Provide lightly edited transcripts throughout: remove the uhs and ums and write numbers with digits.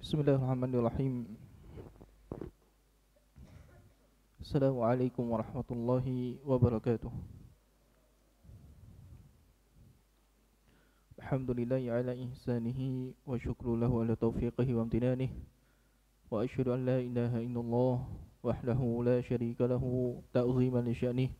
Bismillahirrahmanirrahim. Assalamualaikum warahmatullahi wabarakatuh. Alhamdulillahi ala ihsanihi wa syukru lahu ala taufiqihi wa amtinanihi. Wa asyhadu an la ilaha illallah wahdahu la syarika lahu ta'ziman li sya'nihi.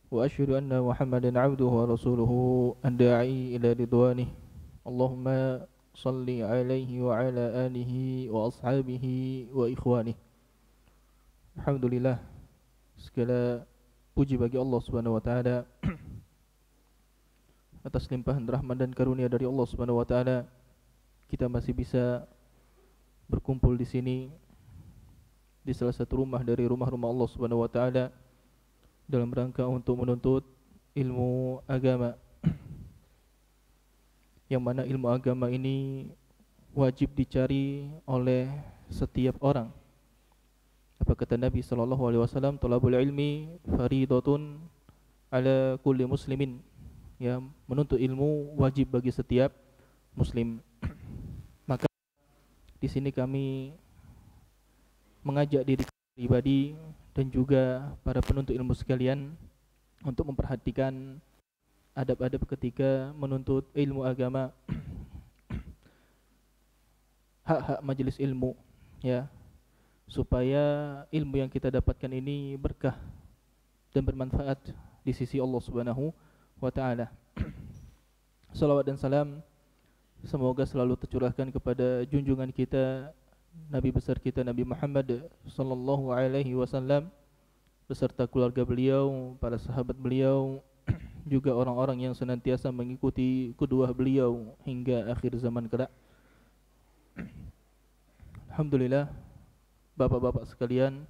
Wa asyhadu anna Muhammadan 'abduhu wa rasuluhu ad-da'i ila ridwanihi. Allahumma salli alaihi wa ala alihi wa ashabihi wa ikhwanihi. Alhamdulillah, segala puji bagi Allah Subhanahu wa taala atas limpahan rahmat dan karunia dari Allah Subhanahu wa taala. Kita masih bisa berkumpul di sini di salah satu rumah dari rumah-rumah Allah Subhanahu wa taala dalam rangka untuk menuntut ilmu agama. Yang mana ilmu agama ini wajib dicari oleh setiap orang. Apa kata Nabi sallallahu alaihi wasallam, "Thalabul ilmi fariidatun ala kulli muslimin." Ya, menuntut ilmu wajib bagi setiap muslim. Maka di sini kami mengajak diri pribadi dan juga para penuntut ilmu sekalian untuk memperhatikan adab-adab ketika menuntut ilmu agama. Hak-hak majelis ilmu, ya, supaya ilmu yang kita dapatkan ini berkah dan bermanfaat di sisi Allah Subhanahu wa taala. Salawat dan salam semoga selalu tercurahkan kepada junjungan kita, Nabi besar kita Nabi Muhammad sallallahu alaihi wasallam beserta keluarga beliau, para sahabat beliau, juga orang-orang yang senantiasa mengikuti kedua beliau hingga akhir zaman kelak. Alhamdulillah, bapak-bapak sekalian,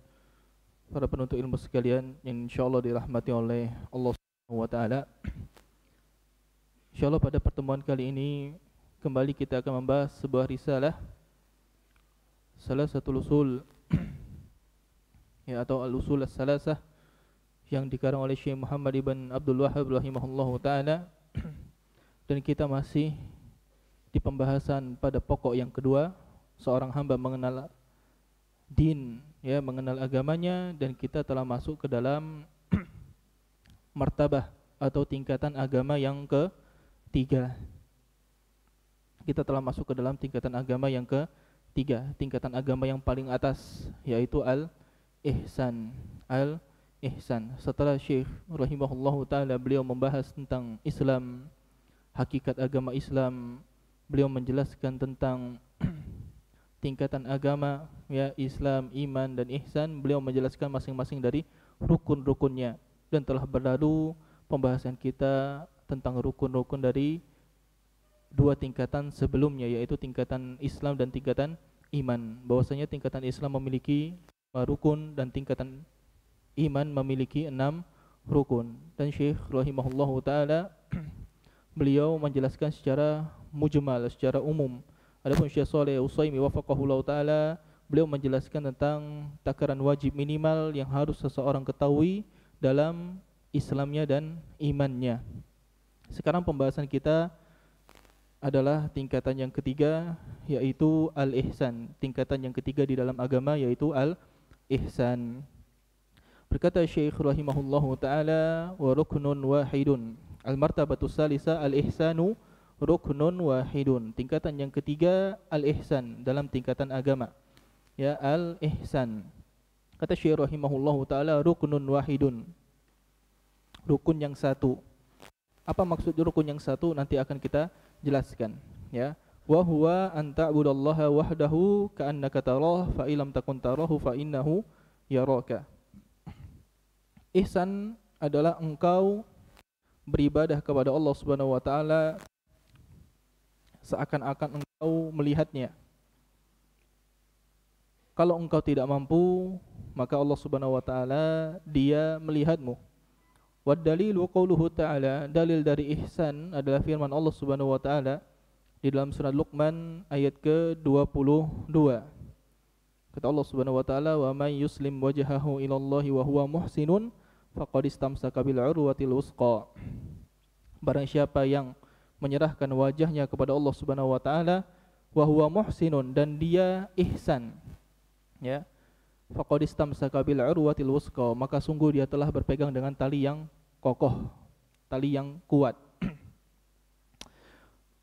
para penuntut ilmu sekalian yang insyaallah dirahmati oleh Allah Subhanahu wa taala. Insyaallah pada pertemuan kali ini kembali kita akan membahas sebuah risalah, salah satu usul ya, atau al-usul as-salasah yang dikarang oleh Syekh Muhammad ibn Abdul Wahhab rahimahullahu taala. Dan kita masih di pembahasan pada pokok yang kedua, seorang hamba mengenal din, ya, mengenal agamanya, dan kita telah masuk ke dalam martabah atau tingkatan agama yang ketiga. Kita telah masuk ke dalam tingkatan agama yang ketiga, tingkatan agama yang paling atas, yaitu al-ihsan. Al-ihsan. Setelah Syekh rahimahullahu taala beliau membahas tentang Islam, hakikat agama Islam, beliau menjelaskan tentang tingkatan agama, ya, Islam, iman dan ihsan. Beliau menjelaskan masing-masing dari rukun-rukunnya, dan telah berlalu pembahasan kita tentang rukun-rukun dari dua tingkatan sebelumnya, yaitu tingkatan Islam dan tingkatan iman. Bahwasanya tingkatan Islam memiliki 5 rukun dan tingkatan iman memiliki 6 rukun. Dan Syekh rahimahullahu taala beliau menjelaskan secara mujmal, secara umum. Adapun Syekh Shalih Utsaimin wafaqahullahu taala, beliau menjelaskan tentang takaran wajib minimal yang harus seseorang ketahui dalam Islamnya dan imannya. Sekarang pembahasan kita adalah tingkatan yang ketiga, yaitu al-ihsan. Tingkatan yang ketiga di dalam agama yaitu al-ihsan. Berkata Syekh rahimahullahu taala, wa ruknun wahidun. Al-martabatus salisa al-ihsanu ruknun wahidun. Tingkatan yang ketiga al-ihsan dalam tingkatan agama, ya, al-ihsan. Kata Syekh rahimahullahu taala, ruknun wahidun, rukun yang satu. Apa maksud rukun yang satu? Nanti akan kita jelaskan, ya. Wa huwa an ta'budallaha wahdahu ka'annaka tarah fa illam takun tarahu fa innahu yaraka. Ihsan adalah engkau beribadah kepada Allah Subhanahu wa taala seakan-akan engkau melihatnya. Kalau engkau tidak mampu, maka Allah Subhanahu wa taala dia melihatmu. Wad dalilu qauluhu ta'ala, dalil dari ihsan adalah firman Allah Subhanahu wa taala di dalam surat Luqman ayat ke-22. Kata Allah Subhanahu wa taala, "Wa may yuslim wajhahu ila Allahi wa huwa muhsinun faqad istamsaka bil urwatil wusqa." Barang siapa yang menyerahkan wajahnya kepada Allah Subhanahu wa taala, wa huwa muhsinun, dan dia ihsan, ya, faqad istamsaka bil urwatil wusqa, maka sungguh dia telah berpegang dengan tali yang kokoh, tali yang kuat.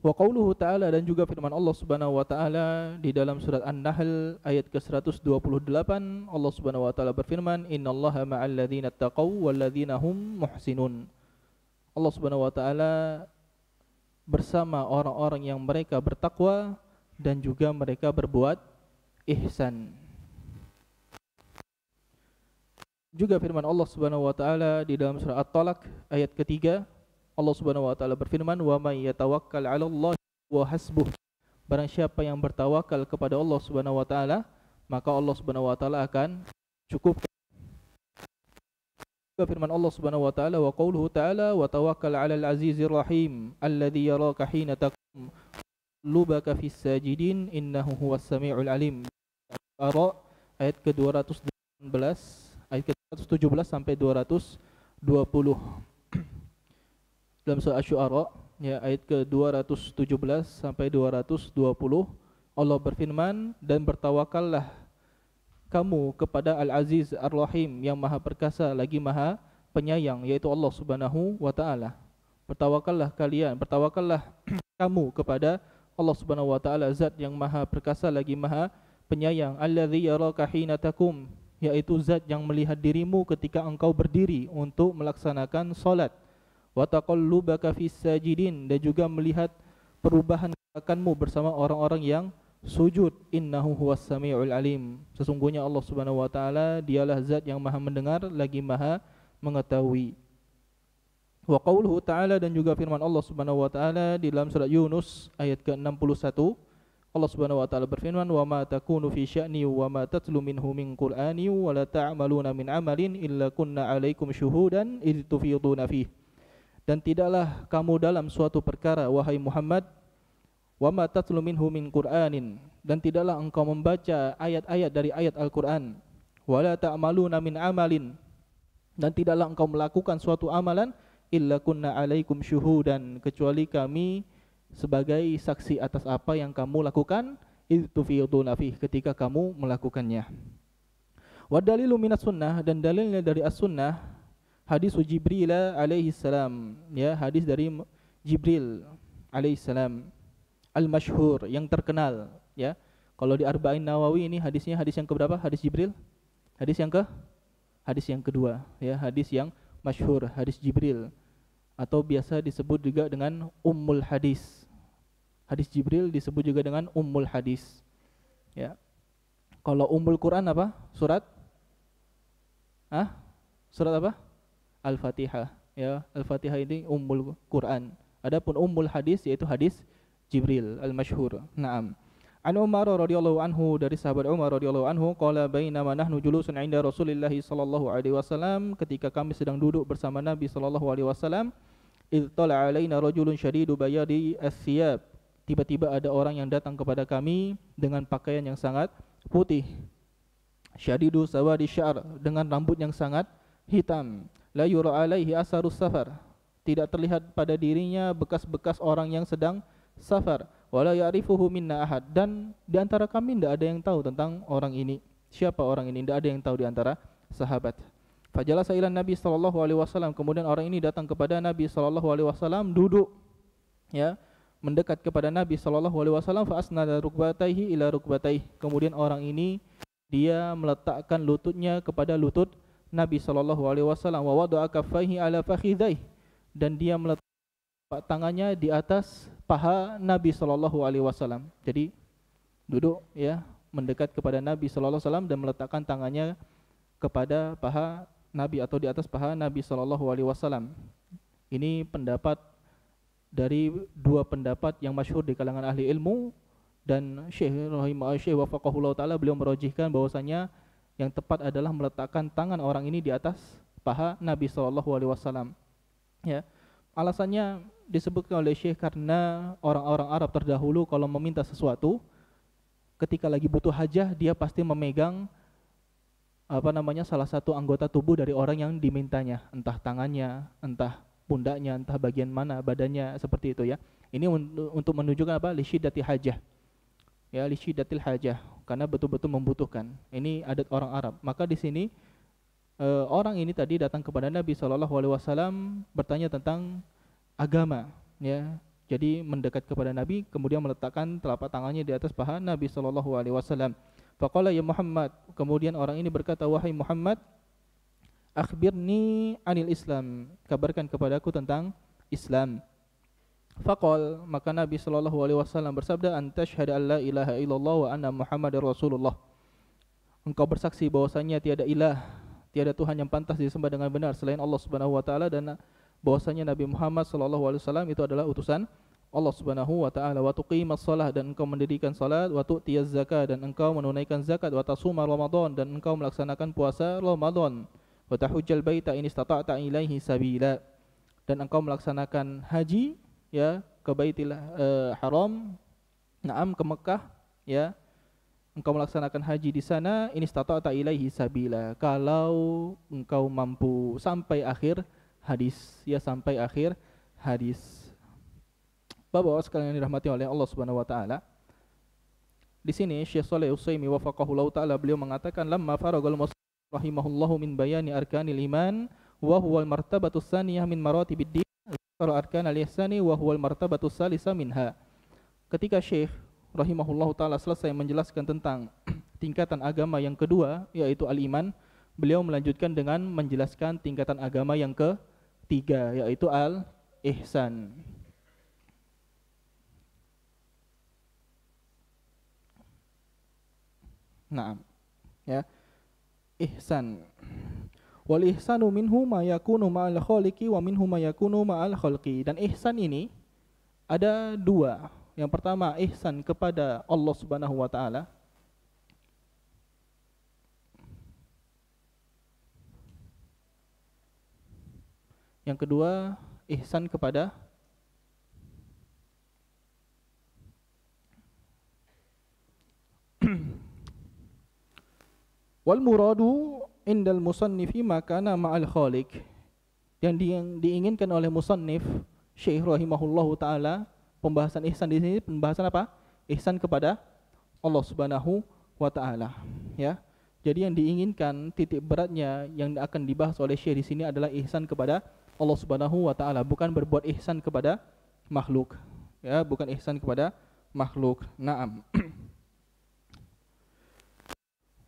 Wa qauluhu ta'ala, dan juga firman Allah Subhanahu wa taala di dalam surat An-Nahl ayat ke-128, Allah Subhanahu wa taala berfirman, innallaha ma'al ladzina taqaw wal ladzina hum muhsinun. Allah Subhanahu wa taala bersama orang-orang yang mereka bertakwa dan juga mereka berbuat ihsan. Juga firman Allah Subhanahu wa taala di dalam surah At-Talaq ayat ketiga, Allah Subhanahu wa taala berfirman, wa may yatawakkal 'ala Allah wa hasbuh. Barang siapa yang bertawakal kepada Allah Subhanahu wa taala, maka Allah Subhanahu wa taala akan cukup. Juga firman Allah Subhanahu wa taala, wa qauluhu ta'ala, wa tawakkal 'alal 'azizir rahim alladzi yaraka hina taqum lubaka fis sajidin innahu huwas samiul alim. Ara ayat ke-218, ayat ke-117 sampai 220. Dalam surah Asy-Syu'ara, ya, ayat ke-217 sampai 220, Allah berfirman, dan bertawakallah kamu kepada Al-Aziz Ar-Rahim, yang maha perkasa lagi maha penyayang, yaitu Allah Subhanahu wa taala. Bertawakallah kamu kepada Allah Subhanahu wa taala, zat yang maha perkasa lagi maha penyayang. Alladzi yaraka hina taqum, yaitu zat yang melihat dirimu ketika engkau berdiri untuk melaksanakan salat. Wa taqallubaka fis sajidin, dan juga melihat perubahan gerakanmu bersama orang-orang yang sujud. Innahu huwas samiul alim, sesungguhnya Allah Subhanahu wa taala dialah zat yang maha mendengar lagi maha mengetahui. Wa qauluhu ta'ala, dan juga firman Allah Subhanahu wa taala di dalam surat Yunus ayat ke-61, Allah Subhanahu wa taala berfirman, wa ma takunu fi sya'ni wa ma tatlu minhu min qur'ani wa la ta'maluna min amalin illa kunna 'alaikum syuhudan idh tufiduna fihi. Dan tidaklah kamu dalam suatu perkara, wahai Muhammad, wa ma tatlu minhu min qur'anin, dan tidaklah engkau membaca ayat-ayat dari ayat Al-Qur'an, wa la ta'maluna min amalin, dan tidaklah engkau melakukan suatu amalan, illa kunna 'alaikum syuhudan, kecuali kami sebagai saksi atas apa yang kamu lakukan, idh tufiduna fihi, ketika kamu melakukannya. Wa dalilu minas sunnah, dan dalilnya dari as-sunnah, hadis Jibril alaihi salam, ya, hadis dari Jibril alaihi salam al-masyhur, yang terkenal, ya. Kalau di Arba'in Nawawi ini hadisnya hadis yang keberapa? Hadis Jibril? Hadis yang kedua, ya, hadis yang masyhur, hadis Jibril, atau biasa disebut juga dengan Ummul Hadis. Hadis Jibril disebut juga dengan Ummul Hadis, ya. Kalau Ummul Quran apa? Surat apa? Al-Fatihah, ya. Al-Fatihah ini Ummul Quran. Adapun Ummul Hadis yaitu hadis Jibril al-masyhur. Naam. An Umar radhiyallahu anhu, dari sahabat Umar radhiyallahu anhu, qala bainama nahnu julusun 'inda Rasulillah sallallahu alaihi wasallam, ketika kami sedang duduk bersama Nabi sallallahu alaihi wasallam, idh tala 'alaina rajulun syadidu bayadi as-siyab, tiba-tiba ada orang yang datang kepada kami dengan pakaian yang sangat putih, syadidu sawadi sya'r, dengan rambut yang sangat hitam, la yura alaihi asarus safar, tidak terlihat pada dirinya bekas-bekas orang yang sedang safar, wala ya'rifuhu minna ahad, dan di antara kami tidak ada yang tahu tentang orang ini. Siapa orang ini? Tidak ada yang tahu di antara sahabat. Fajalasa ila Nabi sallallahu alaihi wasallam, kemudian orang ini datang kepada Nabi sallallahu alaihi wasallam, duduk, ya, mendekat kepada Nabi sallallahu alaihi wasallam, fa asnada rukbataihi ila rukbataihi, kemudian orang ini dia meletakkan lututnya kepada lutut Nabi sallallahu alaihi wasallam, wa wada'a kaffaihi ala fakhidhaihi, dan dia meletakkan tangannya di atas paha Nabi sallallahu alaihi wasallam. Jadi duduk, ya, mendekat kepada Nabi sallallahu alaihi wasallam dan meletakkan tangannya kepada paha Nabi atau di atas paha Nabi sallallahu alaihi wasallam. Ini pendapat dari dua pendapat yang masyhur di kalangan ahli ilmu, dan Syekh wafaqahullah taala, beliau merajihkan bahwasanya yang tepat adalah meletakkan tangan orang ini di atas paha Nabi sallallahu alaihi wasallam. Ya. Alasannya disebutkan oleh Syekh karena orang-orang Arab terdahulu kalau meminta sesuatu, ketika lagi butuh hajah, dia pasti memegang salah satu anggota tubuh dari orang yang dimintanya, entah tangannya, entah pundaknya, entah bagian mana badannya, seperti itu, ya. Ini untuk menunjukkan li syiddati hajah. ya li syiddatil hajah, karena betul-betul membutuhkan. Ini adat orang Arab. Maka di sini orang ini tadi datang kepada Nabi Shallallahu Alaihi Wasallam bertanya tentang agama, ya. Jadi mendekat kepada Nabi, kemudian meletakkan telapak tangannya di atas paha Nabi Shallallahu Alaihi Wasallam. Faqala ya Muhammad, kemudian orang ini berkata, wahai Muhammad, akhbirni anil Islam, kabarkan kepadaku tentang Islam. Faqal, maka Nabi Shallallahu Alaihi Wasallam bersabda, anta syahada an la ilaha illallah wa anna Muhammadar Rasulullah. Engkau bersaksi bahwasanya tiada ilah, tiada Tuhan yang pantas disembah dengan benar selain Allah Subhanahu wa taala, dan bahwasanya Nabi Muhammad sallallahu alaihi wasallam itu adalah utusan Allah Subhanahu wa taala. Wa tuqimas shalah, dan engkau mendirikan salat, wa tu'tiyaz zakat, dan engkau menunaikan zakat, wa tasuma Ramadan, dan engkau melaksanakan puasa Ramadan, wa tahujjal baita in istata'ta ilaihi sabila, dan engkau melaksanakan haji, ya, ke Baitul Haram, na'am, ke Mekah, ya. Engkau melaksanakan haji di sana, in istata'ta ilaihi sabila, kalau engkau mampu, sampai akhir hadis, ya, sampai akhir hadis. Bapak-bapak sekalian yang dirahmati oleh Allah Subhanahu wa taala. Di sini Syekh Shalih Utsaimin wafaqahullahu taala, beliau mengatakan lamma faragal musannif rahimahullahu min bayani arkanil iman wa huwa al martabatus tsaniyah min maratibid din, dzakara arkanal ihsani wa huwa al martabatus tsalitsah minha. Ketika Syekh rahimahullahu taala selesai menjelaskan tentang tingkatan agama yang kedua, yaitu al-iman, beliau melanjutkan dengan menjelaskan tingkatan agama yang ketiga, yaitu al-ihsan. Naam, ya, ihsan. Wal ihsanu minhu ma yakunu ma'al khaliqi wa minhu ma yakunu ma'al khalqi. Dan ihsan ini ada dua. Yang pertama ihsan kepada Allah Subhanahu wa taala. Yang kedua ihsan kepada wal muradu indal musannifi makana ma'al khaliq. Yang diinginkan oleh musannif Syekh rahimahullahu taala, pembahasan ihsan di sini pembahasan apa? Ihsan kepada Allah Subhanahu wa taala, ya. Jadi yang diinginkan, titik beratnya yang akan dibahas oleh Syekh di sini adalah ihsan kepada Allah Subhanahu wa taala, bukan berbuat ihsan kepada makhluk, ya, bukan ihsan kepada makhluk. Naam.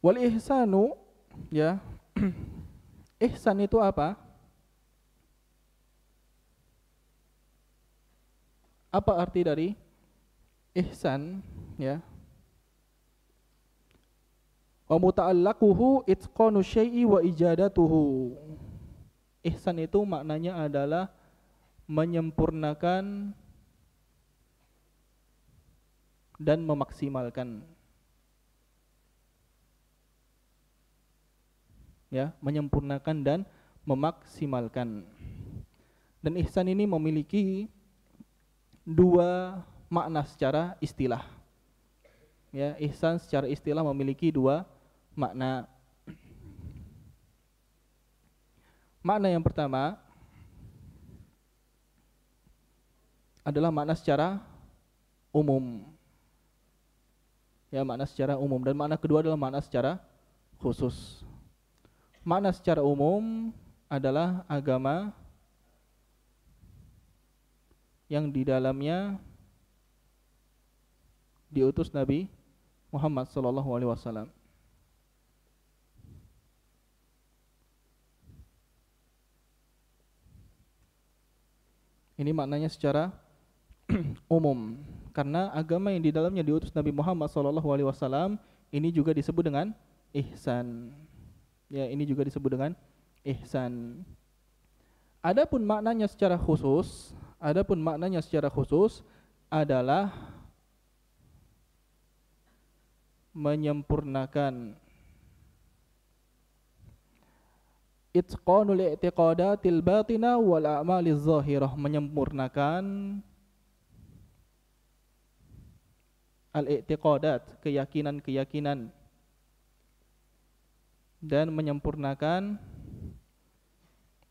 Wal ihsanu, ya, ihsan itu apa? Apa arti dari ihsan, ya? Wa muta'allaquhu itqanu syai'i wa ijadatuhu. Ihsan itu maknanya adalah menyempurnakan dan memaksimalkan. Ya, menyempurnakan dan memaksimalkan. Dan ihsan ini memiliki dua makna secara istilah. Ya, ihsan secara istilah memiliki dua makna. Makna yang pertama adalah makna secara umum. Ya, makna secara umum, dan makna kedua adalah makna secara khusus. Makna secara umum adalah agama yang di dalamnya diutus Nabi Muhammad sallallahu alaihi wasallam. Ini maknanya secara umum, karena agama yang di dalamnya diutus Nabi Muhammad sallallahu alaihi wasallam ini juga disebut dengan ihsan. Ya, ini juga disebut dengan ihsan. Adapun maknanya secara khusus adalah menyempurnakan itqanul i'tiqadatil batina wal a'maliz zahirah, menyempurnakan al-i'tiqadat, keyakinan-keyakinan, dan menyempurnakan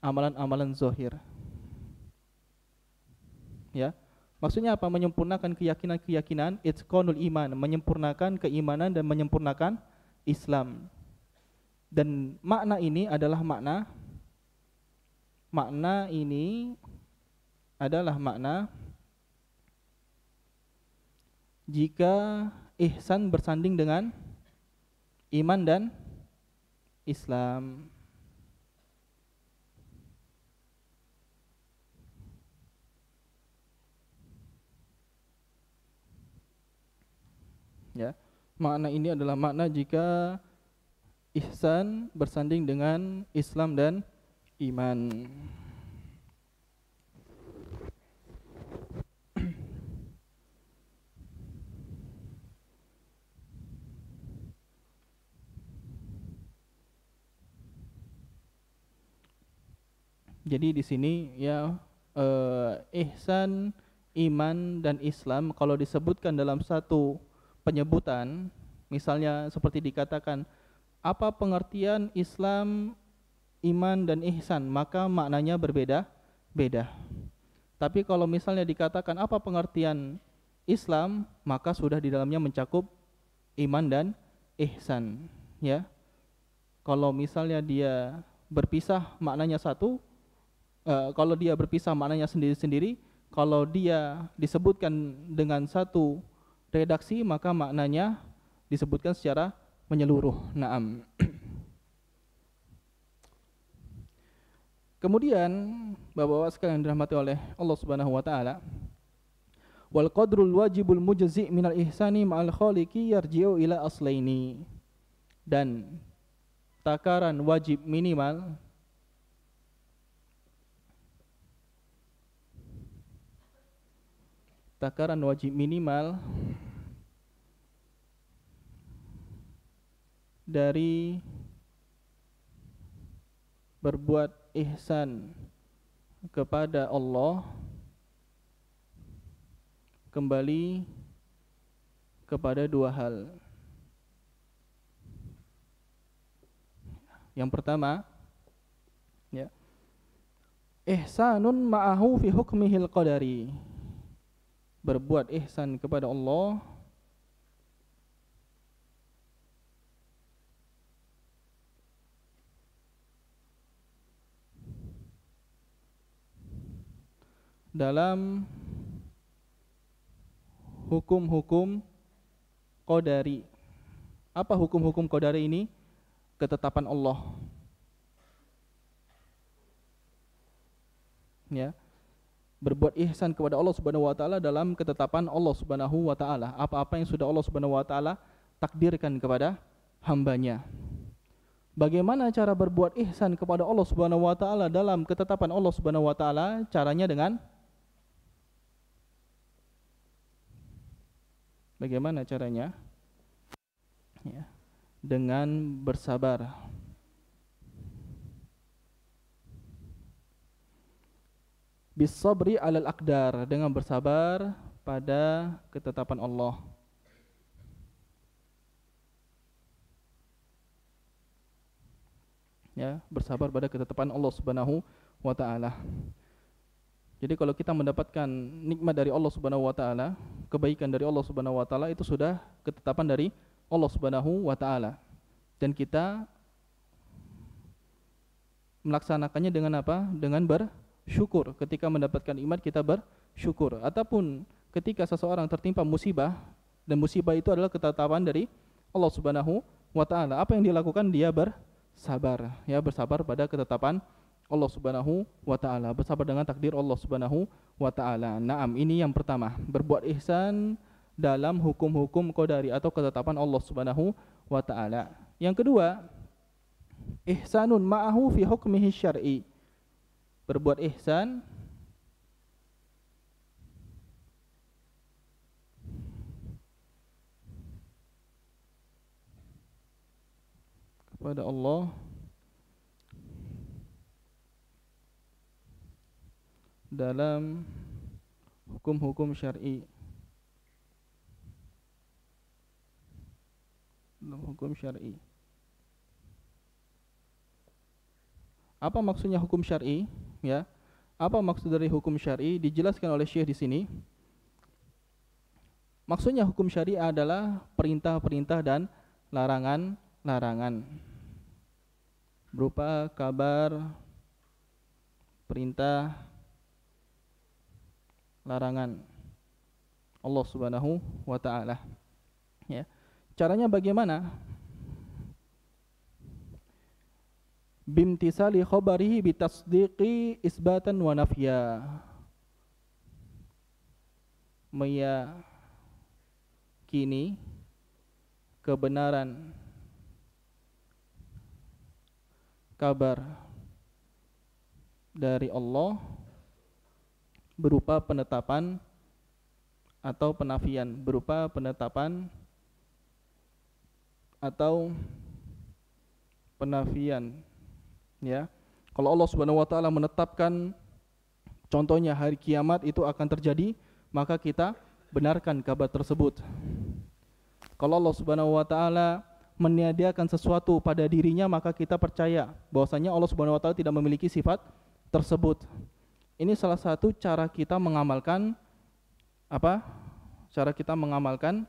amalan-amalan zahir. Ya, Maksudnya apa? Menyempurnakan keyakinan-keyakinan, itqanul iman, menyempurnakan keimanan dan menyempurnakan Islam. Dan makna ini adalah makna ini adalah makna jika ihsan bersanding dengan iman dan Islam. Ya, makna ini adalah makna jika ihsan bersanding dengan Islam dan iman. Jadi di sini ya ihsan, iman dan Islam kalau disebutkan dalam satu penyebutan, misalnya seperti dikatakan apa pengertian Islam, iman dan ihsan, maka maknanya berbeda-beda. Tapi kalau misalnya dikatakan apa pengertian Islam, maka sudah di dalamnya mencakup iman dan ihsan, ya. Kalau misalnya dia berpisah maknanya satu, kalau dia berpisah maknanya sendiri-sendiri, kalau dia disebutkan dengan satu redaksi maka maknanya disebutkan secara menyeluruh. Naam. Kemudian Bapak-bapak sekalian dirahmati oleh Allah Subhanahu wa taala, wal qadrul wajibul mujzi' minal ihsani ma'al khaliqi yarji'u ila aslaini. Dan takaran wajib minimal dari berbuat ihsan kepada Allah kembali kepada dua hal. Yang pertama, ya, ihsanun ma'ahu fi hukmihil qadari. Berbuat ihsan kepada Allah dalam hukum-hukum qadari. Apa hukum-hukum qadari ini? Ketetapan Allah. Ya. Berbuat ihsan kepada Allah Subhanahu wa taala dalam ketetapan Allah Subhanahu wa taala. Apa-apa yang sudah Allah Subhanahu wa taala takdirkan kepada hambanya. Bagaimana cara berbuat ihsan kepada Allah Subhanahu wa taala dalam ketetapan Allah Subhanahu wa taala? Caranya dengan bagaimana caranya? Ya, dengan bersabar. Bisabri alal aqdar, dengan bersabar pada ketetapan Allah. Ya, bersabar pada ketetapan Allah Subhanahu wa taala. Jadi kalau kita mendapatkan nikmat dari Allah Subhanahu wa taala, kebaikan dari Allah Subhanahu wa taala, itu sudah ketetapan dari Allah Subhanahu wa taala. Dan kita melaksanakannya dengan apa? Dengan bersyukur. Ketika mendapatkan nikmat kita bersyukur. Ataupun ketika seseorang tertimpa musibah, dan musibah itu adalah ketetapan dari Allah Subhanahu wa taala, apa yang dilakukan? Dia bersabar, ya, bersabar pada ketetapan Allah Subhanahu wa taala, bersabar dengan takdir Allah Subhanahu wa taala. Naam, ini yang pertama, berbuat ihsan dalam hukum-hukum qadari atau ketetapan Allah Subhanahu wa taala. Yang kedua, ihsanun ma'ahu fi hukmihi syar'i. Berbuat ihsan kepada Allah dalam hukum-hukum syar'i. Dalam hukum syar'i. Apa maksudnya hukum syar'i? Ya. Apa maksud dari hukum syar'i? Dijelaskan oleh Syekh di sini. Maksudnya hukum syariah adalah perintah-perintah dan larangan-larangan berupa kabar, perintah, larangan Allah Subhanahu wa taala. Ya. Caranya bagaimana? Bimtisali khabarihi bitasdiqi isbatan wa nafya. Meyakini kebenaran kabar dari Allah berupa penetapan atau penafian, berupa penetapan atau penafian, ya. Kalau Allah Subhanahu wa taala menetapkan contohnya hari kiamat itu akan terjadi, maka kita benarkan kabar tersebut. Kalau Allah Subhanahu wa taala meniadakan sesuatu pada dirinya, maka kita percaya bahwasanya Allah Subhanahu wa taala tidak memiliki sifat tersebut. Ini salah satu cara kita mengamalkan apa? Cara kita mengamalkan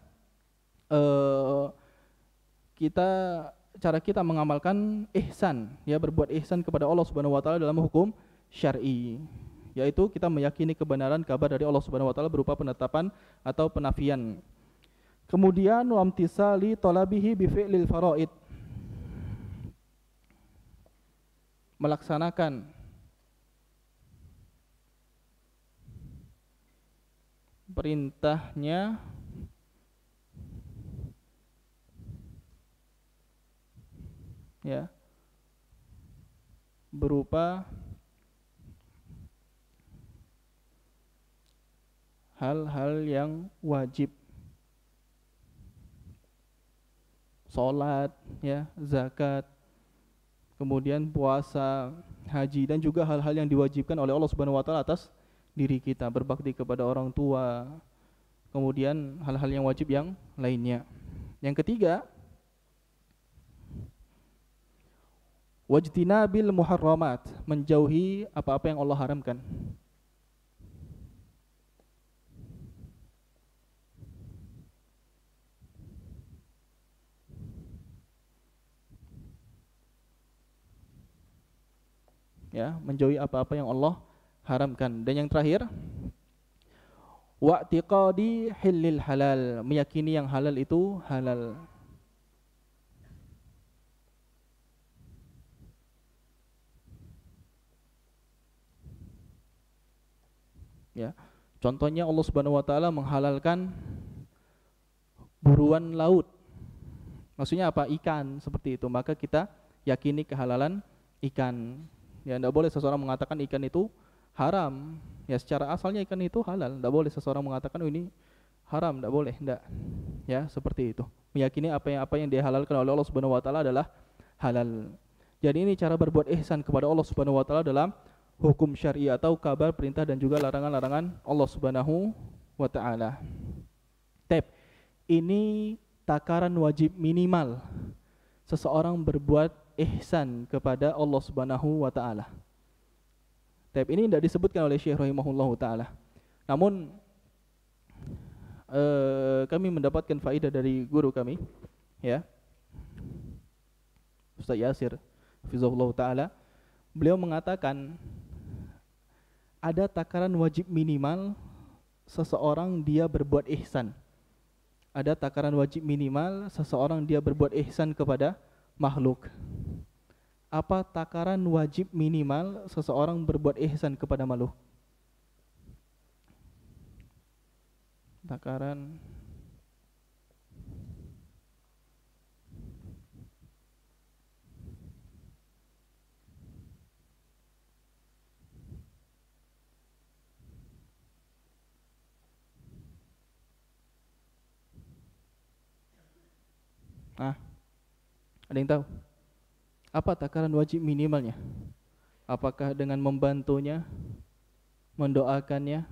cara kita mengamalkan ihsan, ya, berbuat ihsan kepada Allah Subhanahu wa taala dalam hukum syar'i, yaitu kita meyakini kebenaran kabar dari Allah Subhanahu wa taala berupa penetapan atau penafian. Kemudian wamtisali talabihi bi fi'lil faraid, melaksanakan perintahnya ya berupa hal-hal yang wajib, salat, ya, zakat, kemudian puasa, haji, dan juga hal-hal yang diwajibkan oleh Allah Subhanahu wa taala atas diri kita, berbakti kepada orang tua, kemudian hal-hal yang wajib yang lainnya. Yang ketiga, wajtinabil muharramat, menjauhi apa-apa yang Allah haramkan. Ya, menjauhi apa-apa yang Allah haramkan. Dan yang terakhir, wa'tiqadi halil halal, meyakini yang halal itu halal. Ya, contohnya Allah Subhanahu wa taala menghalalkan buruan laut. Maksudnya apa? Ikan, seperti itu. Maka kita yakini kehalalan ikan. Ya, tidak boleh seseorang mengatakan ikan itu haram. Ya, secara asalnya ikan itu halal. Tidak boleh seseorang mengatakan oh, ini haram, tidak boleh, tidak. Ya, seperti itu. Meyakini apa yang dihalalkan oleh Allah Subhanahu wa taala adalah halal. Jadi ini cara berbuat ihsan kepada Allah Subhanahu wa taala dalam hukum syar'i atau kabar, perintah dan juga larangan-larangan Allah Subhanahu wa taala. Ini takaran wajib minimal seseorang berbuat ihsan kepada Allah Subhanahu wa taala. Ini tidak disebutkan oleh Syekh rahimahullahu taala. Namun kami mendapatkan faedah dari guru kami, ya, Ustaz Yasir hafizahullah taala. Beliau mengatakan ada takaran wajib minimal seseorang dia berbuat ihsan. Ada takaran wajib minimal seseorang dia berbuat ihsan kepada makhluk. Apa takaran wajib minimal seseorang berbuat ihsan kepada makhluk? Takaran ada yang tahu? Apa takaran wajib minimalnya? Apakah dengan membantunya, mendoakannya?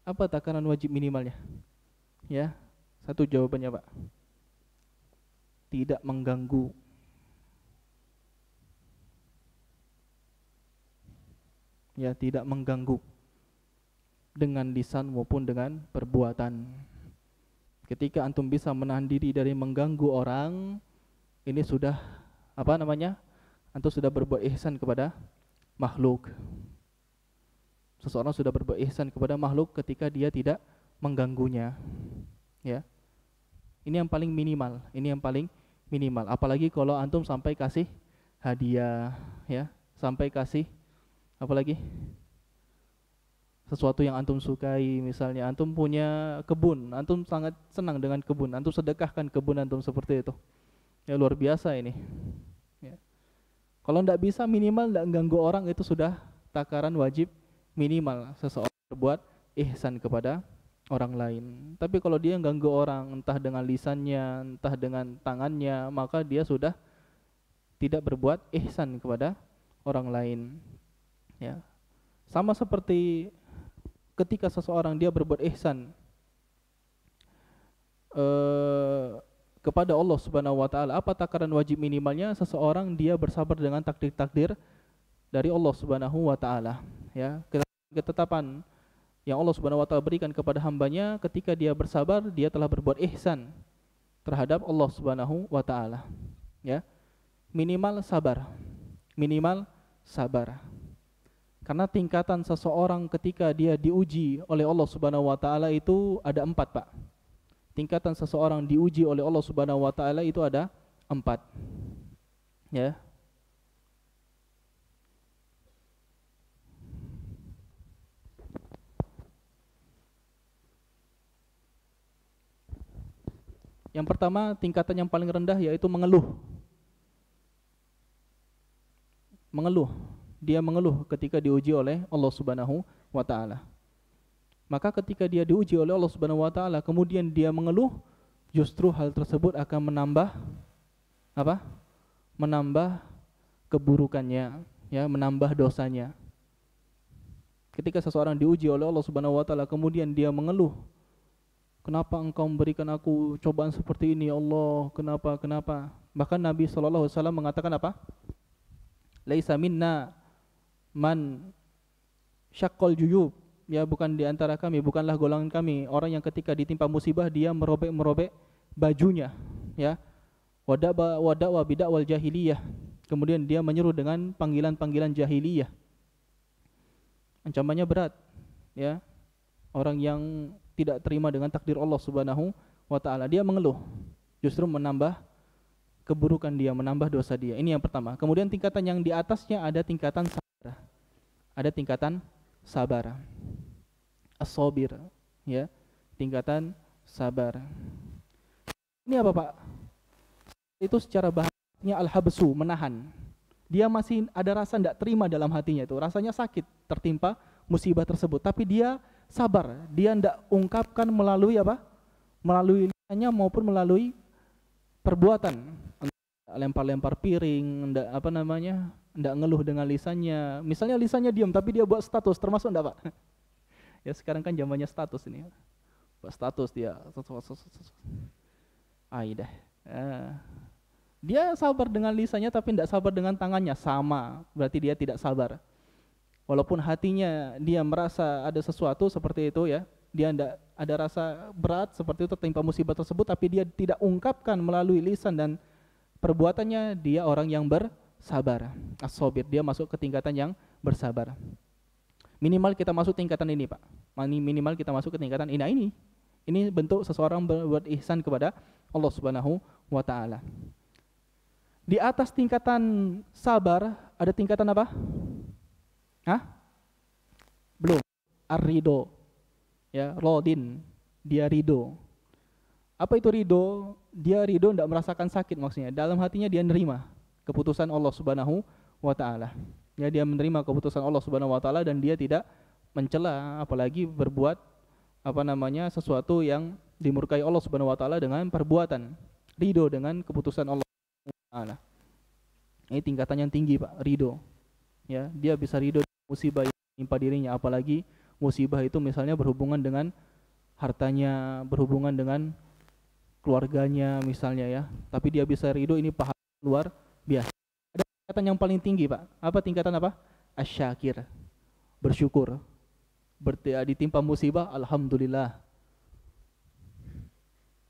Apa takaran wajib minimalnya? Ya, satu jawabannya, Pak. Tidak mengganggu. Ya, tidak mengganggu dengan lisan maupun dengan perbuatan. Ketika antum bisa menahan diri dari mengganggu orang, ini sudah apa namanya? Antum sudah berbuat ihsan kepada makhluk. Seseorang sudah berbuat ihsan kepada makhluk ketika dia tidak mengganggunya. Ya. Ini yang paling minimal, ini yang paling minimal. Apalagi kalau antum sampai kasih hadiah, ya, sampai kasih apalagi sesuatu yang antum sukai, misalnya antum punya kebun, antum sangat senang dengan kebun, antum sedekahkan kebun antum seperti itu. Ya luar biasa ini. Ya. Kalau tidak bisa minimal tidak ganggu orang, itu sudah takaran wajib minimal seseorang berbuat ihsan kepada orang lain. Tapi kalau dia ganggu orang, entah dengan lisannya, entah dengan tangannya, maka dia sudah tidak berbuat ihsan kepada orang lain. Ya. Sama seperti ketika seseorang dia berbuat ihsan kepada Allah Subhanahu wa taala, apa takaran wajib minimalnya? Seseorang dia bersabar dengan takdir-takdir dari Allah Subhanahu wa taala, ya. Ketetapan yang Allah Subhanahu wa taala berikan kepada hambanya, ketika dia bersabar, dia telah berbuat ihsan terhadap Allah Subhanahu wa taala, ya. Minimal sabar. Minimal sabar. Karena tingkatan seseorang ketika dia diuji oleh Allah Subhanahu wa taala itu ada 4, Pak. Tingkatan seseorang diuji oleh Allah Subhanahu wa taala itu ada 4. Ya. Yang pertama, tingkatan yang paling rendah yaitu mengeluh. Mengeluh. Dia mengeluh ketika diuji oleh Allah Subhanahu wa taala. Maka ketika dia diuji oleh Allah Subhanahu wa taala, kemudian dia mengeluh, justru hal tersebut akan menambah apa? Menambah keburukannya, ya, menambah dosanya. Ketika seseorang diuji oleh Allah Subhanahu wa taala, kemudian dia mengeluh, "Kenapa engkau memberikan aku cobaan seperti ini, ya Allah? Kenapa?" Bahkan Nabi sallallahu alaihi wasallam mengatakan apa? "Laisa minna man syaqqal juyub." Ya, bukan di antara kami, bukanlah golongan kami orang yang ketika ditimpa musibah dia merobek-merobek bajunya, ya. Wadawa bid'awal jahiliyah. Kemudian dia menyeru dengan panggilan-panggilan jahiliyah. Ancamannya berat, ya. Orang yang tidak terima dengan takdir Allah Subhanahu wa taala, dia mengeluh, justru menambah keburukan dia, menambah dosa dia. Ini yang pertama. Kemudian tingkatan yang di atasnya ada tingkatan sabar. Ada tingkatan sabar. As-sabir, ya. Tingkatan sabar. Ini apa, Pak? Itu secara bahasanya al-habsu, menahan. Dia masih ada rasa tidak terima dalam hatinya itu. Rasanya sakit tertimpa musibah tersebut, tapi dia sabar. Dia tidak ungkapkan melalui apa? Melalui lisannya maupun melalui perbuatan. Lempar-lempar piring, ndak ngeluh dengan lisannya. Misalnya lisannya diam tapi dia buat status, termasuk ndak, Pak? Ya sekarang kan zamannya status ini. Buat status dia. Aidah. Dia sabar dengan lisannya tapi ndak sabar dengan tangannya, sama. Berarti dia tidak sabar. Walaupun hatinya dia merasa ada sesuatu seperti itu, ya. Dia ndak ada rasa berat seperti itu tertimpa musibah tersebut, tapi dia tidak ungkapkan melalui lisan dan perbuatannya, dia orang yang bersabar. As-sabir, dia masuk ke tingkatan yang bersabar. Minimal kita masuk tingkatan ini, Pak. Minimal kita masuk ke tingkatan ini. Ini bentuk seseorang berbuat ihsan kepada Allah Subhanahu wa taala. Di atas tingkatan sabar ada tingkatan apa? Hah? Belum. Ar-ridho. Ya, rodin. Dia ridho. Apa itu ridho? Dia ridho tidak merasakan sakit maksudnya. Dalam hatinya dia menerima keputusan Allah Subhanahu wa taala. Ya, dia menerima keputusan Allah Subhanahu wa taala dan dia tidak mencela, apalagi berbuat sesuatu yang dimurkai Allah Subhanahu wa taala dengan perbuatan. Ridho dengan keputusan Allah Subhanahu wa taala. Ini tingkatan yang tinggi, Pak, ridho. Ya, dia bisa ridho musibah yang menimpa dirinya, apalagi musibah itu misalnya berhubungan dengan hartanya, berhubungan dengan keluarganya misalnya, ya. Tapi dia bisa ridho, ini pahala luar biasa. Ada tingkatan yang paling tinggi, Pak. Apa tingkatan apa? Asyakir. Bersyukur. Ditimpa musibah, alhamdulillah.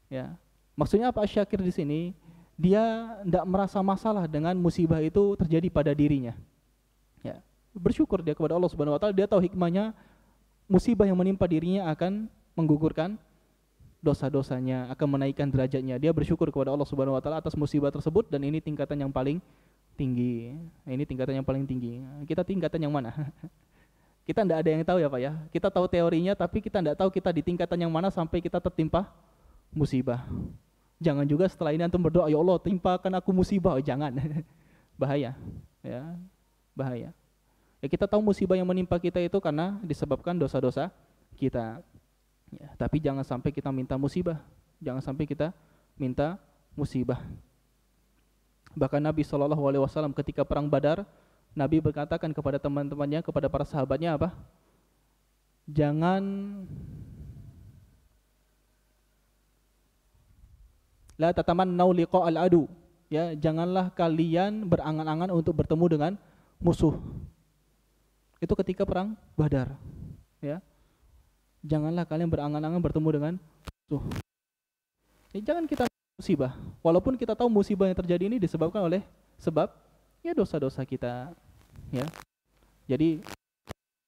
Ya. Maksudnya apa Syakir di sini? Dia tidak merasa masalah dengan musibah itu terjadi pada dirinya. Ya. Bersyukur dia kepada Allah Subhanahu wa taala, dia tahu hikmahnya musibah yang menimpa dirinya akan menggugurkan dosa-dosanya, akan menaikkan derajatnya. Dia bersyukur kepada Allah Subhanahu wa taala atas musibah tersebut, dan ini tingkatan yang paling tinggi. Nah, ini tingkatan yang paling tinggi. Kita tingkatan yang mana? Kita tidak ada yang tahu ya Pak ya. Kita tahu teorinya, tapi kita tidak tahu kita di tingkatan yang mana sampai kita tertimpa musibah. Jangan juga setelah ini antum berdoa, ya Allah timpakan aku musibah. Oh, jangan. Bahaya. Ya, bahaya. Ya, kita tahu musibah yang menimpa kita itu karena disebabkan dosa-dosa kita. Ya, tapi jangan sampai kita minta musibah. Jangan sampai kita minta musibah. Bahkan Nabi SAW ketika perang Badar, Nabi berkatakan kepada teman-temannya, kepada para sahabatnya apa? Jangan la tatamannau liqa'al adu. Ya, janganlah kalian berangan-angan untuk bertemu dengan musuh. Itu ketika perang Badar. Ya. Janganlah kalian berangan-angan bertemu dengan musuh. Jangan kita musibah. Walaupun kita tahu musibah yang terjadi ini disebabkan oleh sebab ya dosa-dosa kita. Ya. Jadi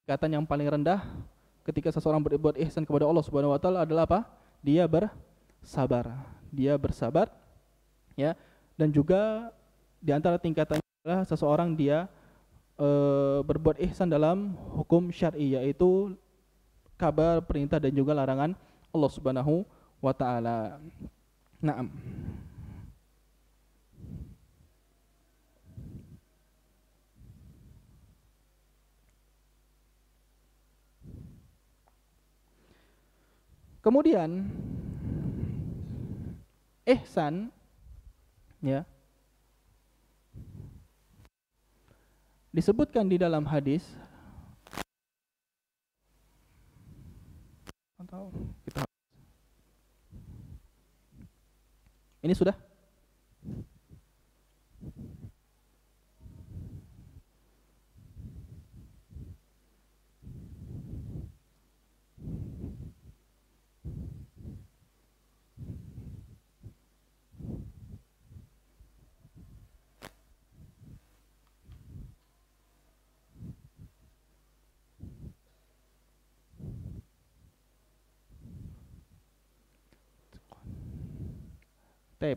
kata yang paling rendah ketika seseorang berbuat ihsan kepada Allah Subhanahu wa taala adalah apa? Dia bersabar. Dia bersabar, ya. Dan juga di antara tingkatannya adalah seseorang dia berbuat ihsan dalam hukum syar'i, yaitu kabar, perintah dan juga larangan Allah Subhanahu wa taala. Naam. Kemudian ihsan, ya, disebutkan di dalam hadis atau kita ini sudah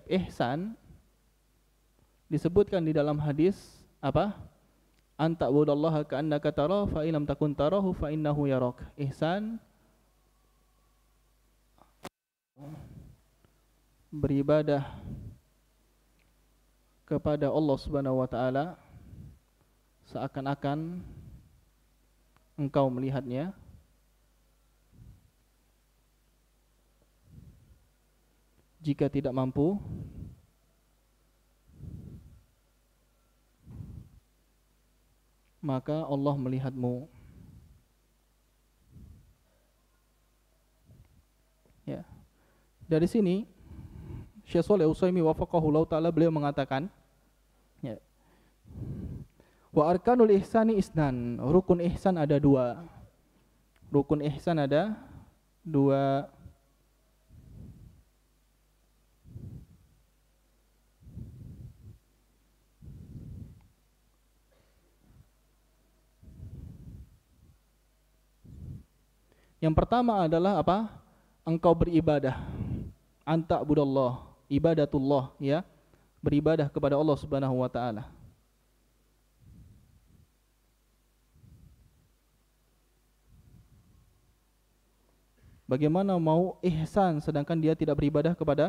ihsan disebutkan di dalam hadis apa? Anta budallaha ka'annaka tarahu fa illam takun tarahu fa innahu yarak. Ihsan beribadah kepada Allah Subhanahu wa taala seakan-akan engkau melihatnya. Jika tidak mampu, maka Allah melihatmu. Ya. Dari sini Syekh Shalih Al-Utsaimin wafaqahullahu taala beliau mengatakan, ya. Wa arkanul ihsani isnan. Rukun ihsan ada dua. Rukun ihsan ada dua. Yang pertama adalah apa? Engkau beribadah. Anta budallah, ibadatullah, ya. Beribadah kepada Allah Subhanahu wa taala. Bagaimana mau ihsan sedangkan dia tidak beribadah kepada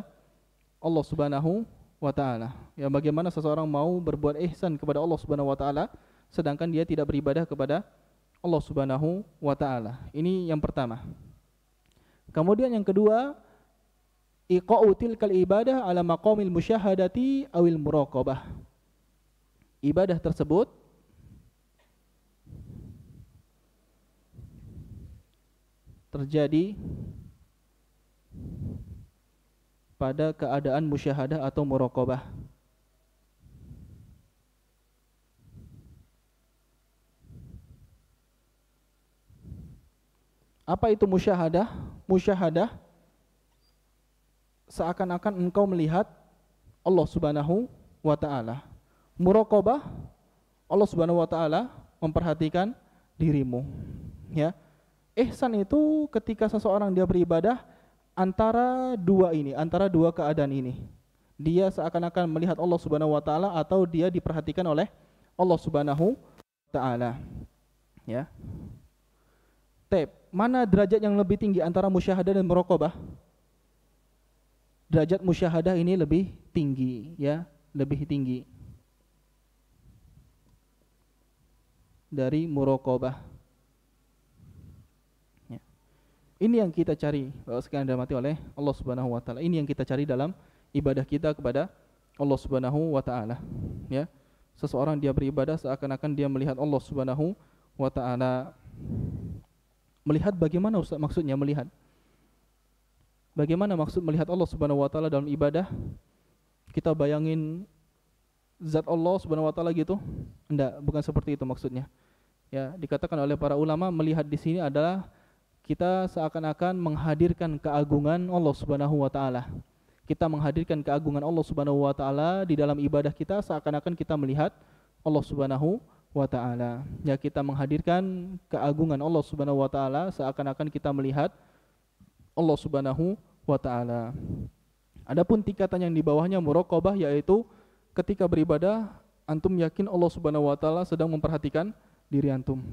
Allah Subhanahu wa taala? Ya, bagaimana seseorang mau berbuat ihsan kepada Allah Subhanahu wa taala sedangkan dia tidak beribadah kepada Allah Subhanahu wa taala? Ini yang pertama. Kemudian yang kedua, iqa'u tilkal ibadah ala maqamil musyahadati awil muraqabah. Ibadah tersebut terjadi pada keadaan musyahadah atau muraqabah. Apa itu musyahadah? Musyahadah seakan-akan engkau melihat Allah Subhanahu wa taala. Muraqabah, Allah Subhanahu wa taala memperhatikan dirimu. Ya. Ihsan itu ketika seseorang dia beribadah antara dua ini, antara dua keadaan ini. Dia seakan-akan melihat Allah Subhanahu wa taala atau dia diperhatikan oleh Allah Subhanahu wa taala. Ya. Mana derajat yang lebih tinggi antara musyahadah dan muraqabah? Derajat musyahadah ini lebih tinggi, ya, lebih tinggi dari muraqabah. Ya. Ini yang kita cari, Bapak sekalian dirahmati oleh Allah Subhanahu wa taala. Ini yang kita cari dalam ibadah kita kepada Allah Subhanahu wa taala. Ya. Seseorang dia beribadah seakan-akan dia melihat Allah Subhanahu wa taala. Melihat bagaimana Ustaz maksudnya melihat? Bagaimana maksud melihat Allah Subhanahu wa taala dalam ibadah? Kita bayangin zat Allah Subhanahu wa taala gitu? Enggak, bukan seperti itu maksudnya. Ya, dikatakan oleh para ulama melihat di sini adalah kita seakan-akan menghadirkan keagungan Allah Subhanahu wa taala. Kita menghadirkan keagungan Allah Subhanahu wa taala di dalam ibadah kita seakan-akan kita melihat Allah Subhanahu wa taala. Ya, kita menghadirkan keagungan Allah Subhanahu wa taala seakan-akan kita melihat Allah Subhanahu wa taala. Adapun tingkatan yang di bawahnya muraqabah, yaitu ketika beribadah antum yakin Allah Subhanahu wa taala sedang memperhatikan diri antum.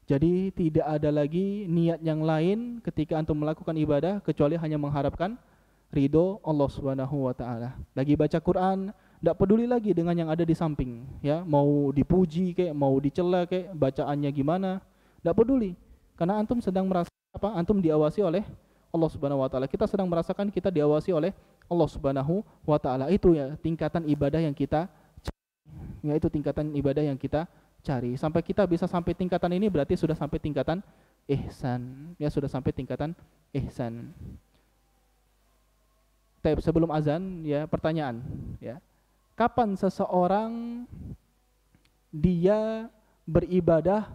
Jadi tidak ada lagi niat yang lain ketika antum melakukan ibadah kecuali hanya mengharapkan ridho Allah Subhanahu wa taala. Lagi baca Quran, tidak peduli lagi dengan yang ada di samping, ya, mau dipuji kayak, mau dicela kayak, bacaannya gimana, tidak peduli, karena antum sedang merasa apa? Antum diawasi oleh Allah Subhanahu wa taala. Kita sedang merasakan kita diawasi oleh Allah Subhanahu wa taala. Itu ya tingkatan ibadah yang kita cari. Ya, itu tingkatan ibadah yang kita cari. Sampai kita bisa sampai tingkatan ini berarti sudah sampai tingkatan ihsan. Ya, sudah sampai tingkatan ihsan. Tapi sebelum azan, ya, pertanyaan, ya. Kapan seseorang dia beribadah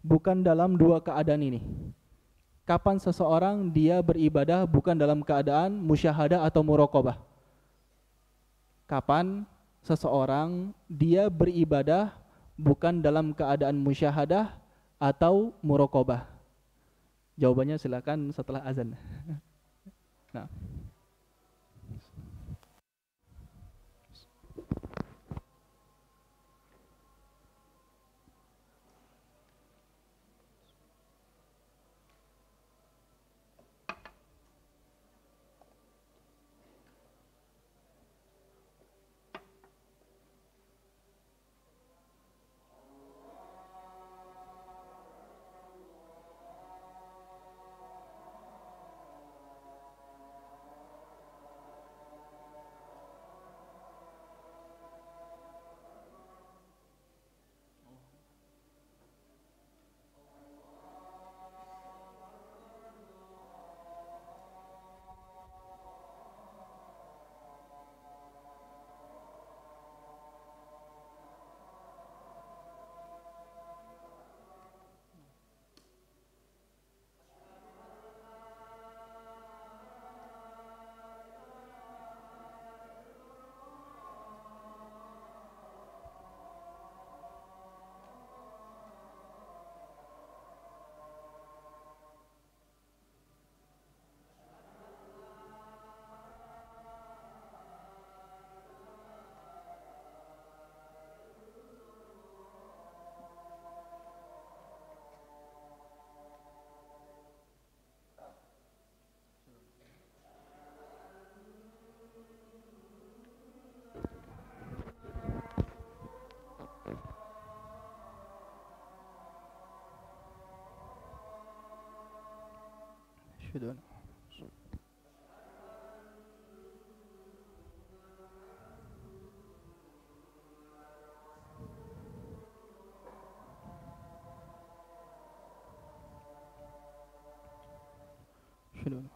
bukan dalam dua keadaan ini? Kapan seseorang dia beribadah bukan dalam keadaan musyahadah atau muraqabah? Kapan seseorang dia beribadah bukan dalam keadaan musyahadah atau muraqabah? Jawabannya silakan setelah azan. Nah. Syudun. Syudun.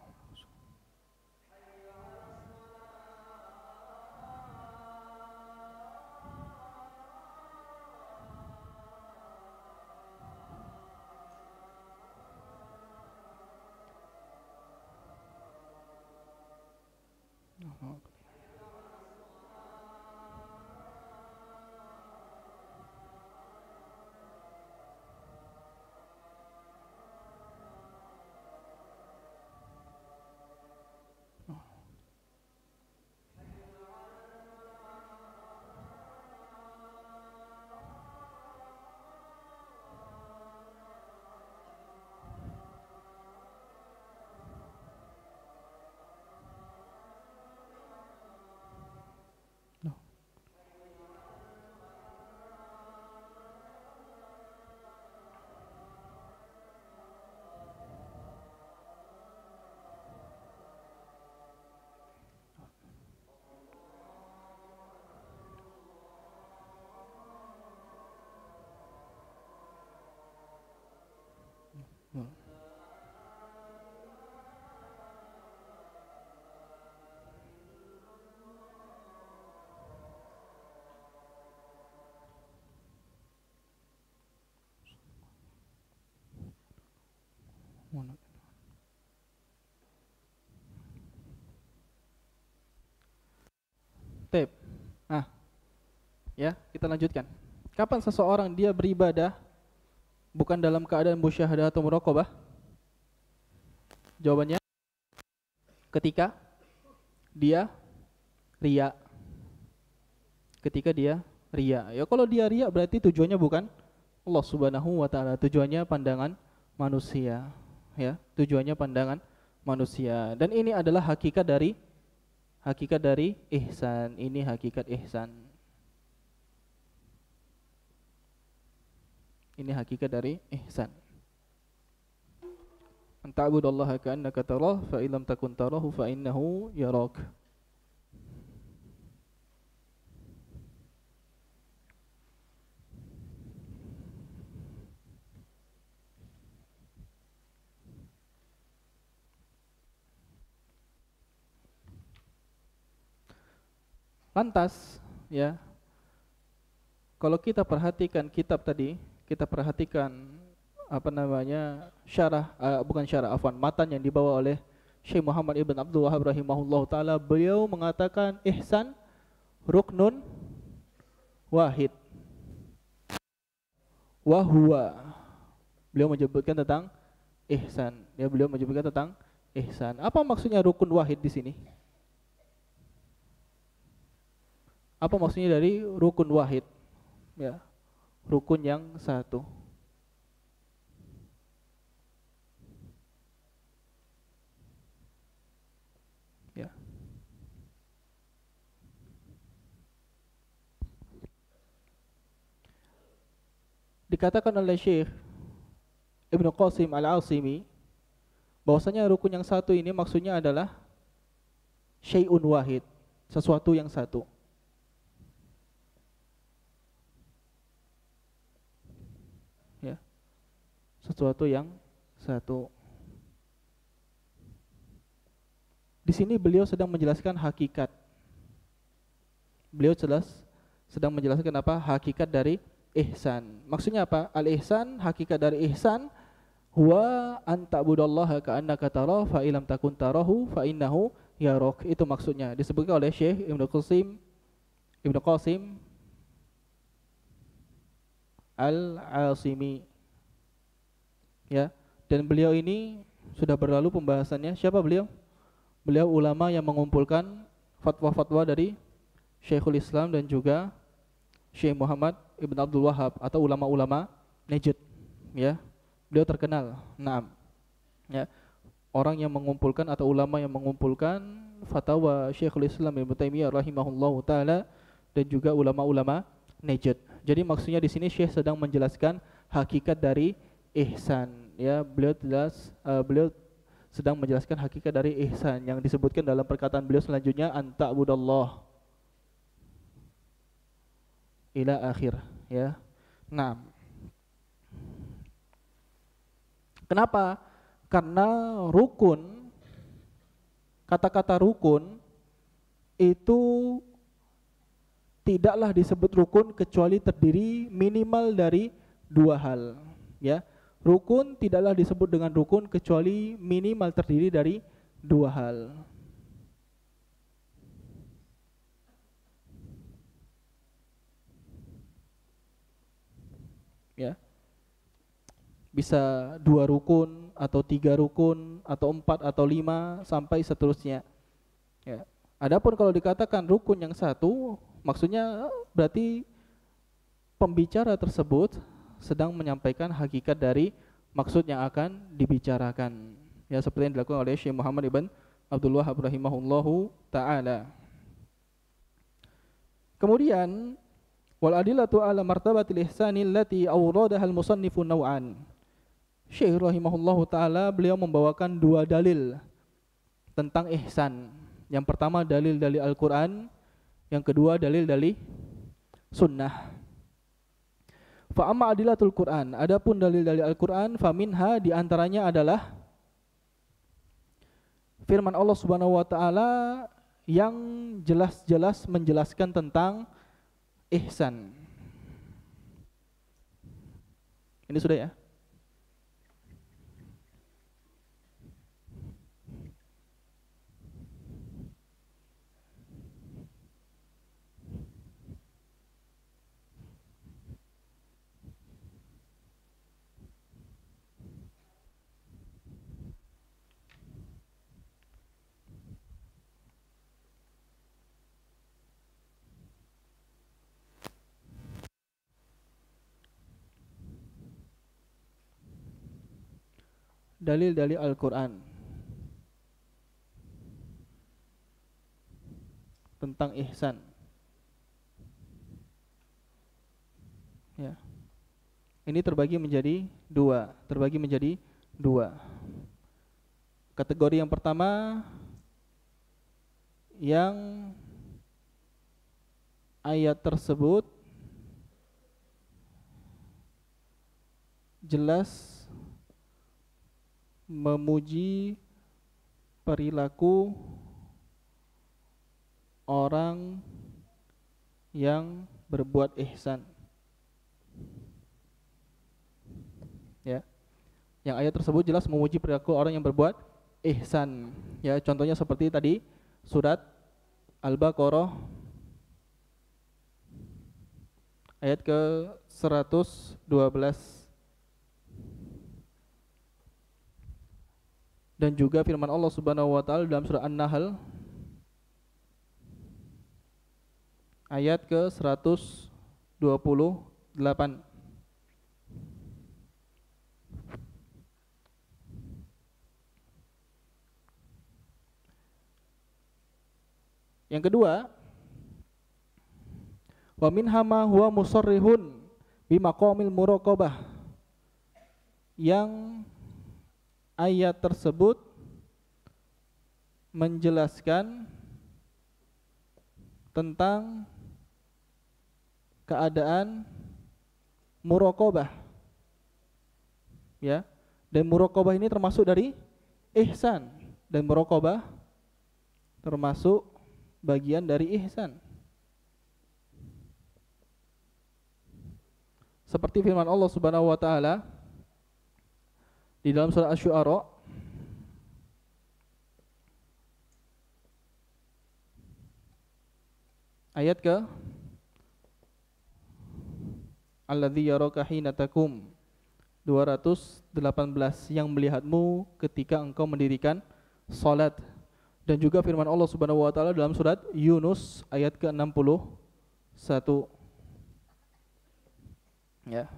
Tep. Nah, ya, kita lanjutkan. Kapan seseorang dia beribadah bukan dalam keadaan musyahadah atau muraqabah? Jawabannya ketika dia riya. Ketika dia riya. Ya kalau dia riya berarti tujuannya bukan Allah Subhanahu wa taala, tujuannya pandangan manusia, ya. Tujuannya pandangan manusia. Dan ini adalah hakikat dari ihsan. Ini hakikat ihsan. Ini hakikat dari ihsan. An ta'budallaha ka'annaka tarah fa illam takun tarahu fa innahu yarak. Lantas, ya, kalau kita perhatikan kitab tadi, kita perhatikan matan yang dibawa oleh Syekh Muhammad Ibn Abdul Wahhab rahimahullah taala, beliau mengatakan ihsan ruknun wahid wa huwa. Beliau menyebutkan tentang ihsan. Ya, beliau menyebutkan tentang ihsan. Apa maksudnya rukun wahid di sini? Apa maksudnya dari rukun wahid? Ya, rukun yang satu. Ya. Dikatakan oleh Syekh Ibnu Qasim Al-Asimi bahwasanya rukun yang satu ini maksudnya adalah syai'un wahid, sesuatu yang satu. Ya. Sesuatu yang satu. Di sini beliau sedang menjelaskan hakikat. Beliau sedang menjelaskan apa? Hakikat dari ihsan. Maksudnya apa? Al-ihsan, hakikat dari ihsan huwa an ta'budallaha ka'annaka tarahu fa illam takun tarahu fa innahu yarak. Itu maksudnya. Disebutkan oleh Syekh Ibnu Qasim Al-Asimi. Ya, dan beliau ini sudah berlalu pembahasannya. Siapa beliau? Beliau ulama yang mengumpulkan fatwa-fatwa dari Syekhul Islam dan juga Syekh Muhammad Ibn Abdul Wahhab atau ulama-ulama Najd. Ya, beliau terkenal. Naam. Ya, orang yang mengumpulkan atau ulama yang mengumpulkan fatwa Syekhul Islam Ibnu Taimiyah rahimahullahu taala dan juga ulama-ulama Najd. Jadi maksudnya di sini Syekh sedang menjelaskan hakikat dari ihsan. Ya, beliau sedang menjelaskan hakikat dari ihsan yang disebutkan dalam perkataan beliau selanjutnya, anta budallah ila akhir. Ya. Nah, kenapa? Karena rukun, kata-kata rukun itu tidaklah disebut rukun kecuali terdiri minimal dari dua hal. Ya, rukun tidaklah disebut dengan rukun kecuali minimal terdiri dari dua hal. bisa 2 rukun atau 3 rukun atau 4 atau 5 sampai seterusnya. Ya. Adapun kalau dikatakan rukun yang satu, maksudnya berarti pembicara tersebut sedang menyampaikan hakikat dari maksud yang akan dibicarakan. Ya, seperti yang dilakukan oleh Syekh Muhammad ibn Abdul Wahhab rahimahullahu taala. Kemudian wal adillatu ala martabatil ihsani allati awradaha al musannifu naw'an. Syekh rahimahullahu taala beliau membawakan 2 dalil tentang ihsan. Yang pertama dalil dari Al-Qur'an, yang kedua dalil dari sunnah. Fa amma adillatul Qur'an, adapun dalil dari Al-Qur'an, fa minha di antaranya adalah firman Allah Subhanahu wa taala yang jelas-jelas menjelaskan tentang ihsan. Ini sudah ya? Dalil dari Al-Qur'an tentang ihsan. Ya. Ini terbagi menjadi dua. Kategori yang pertama yang ayat tersebut jelas memuji perilaku orang yang berbuat ihsan. Ya. Yang ayat tersebut jelas memuji perilaku orang yang berbuat ihsan. Ya, contohnya seperti tadi surat Al-Baqarah ayat ke-112. Dan juga firman Allah Subhanahu wa taala dalam surah An-Nahl ayat ke-128. Yang kedua, wa minha ma huwa musarrihun bi maqamil muraqabah. Yang ayat tersebut menjelaskan tentang keadaan muraqabah. Ya. Dan muraqabah ini termasuk dari ihsan, dan muraqabah termasuk bagian dari ihsan. Seperti firman Allah Subhanahu wa taala di dalam surah Asy-Syu'ara ayat ke alladzi yaraka hina takum 218, yang melihatmu ketika engkau mendirikan salat. Dan juga firman Allah Subhanahu wa taala dalam surat Yunus ayat ke-61. Ya.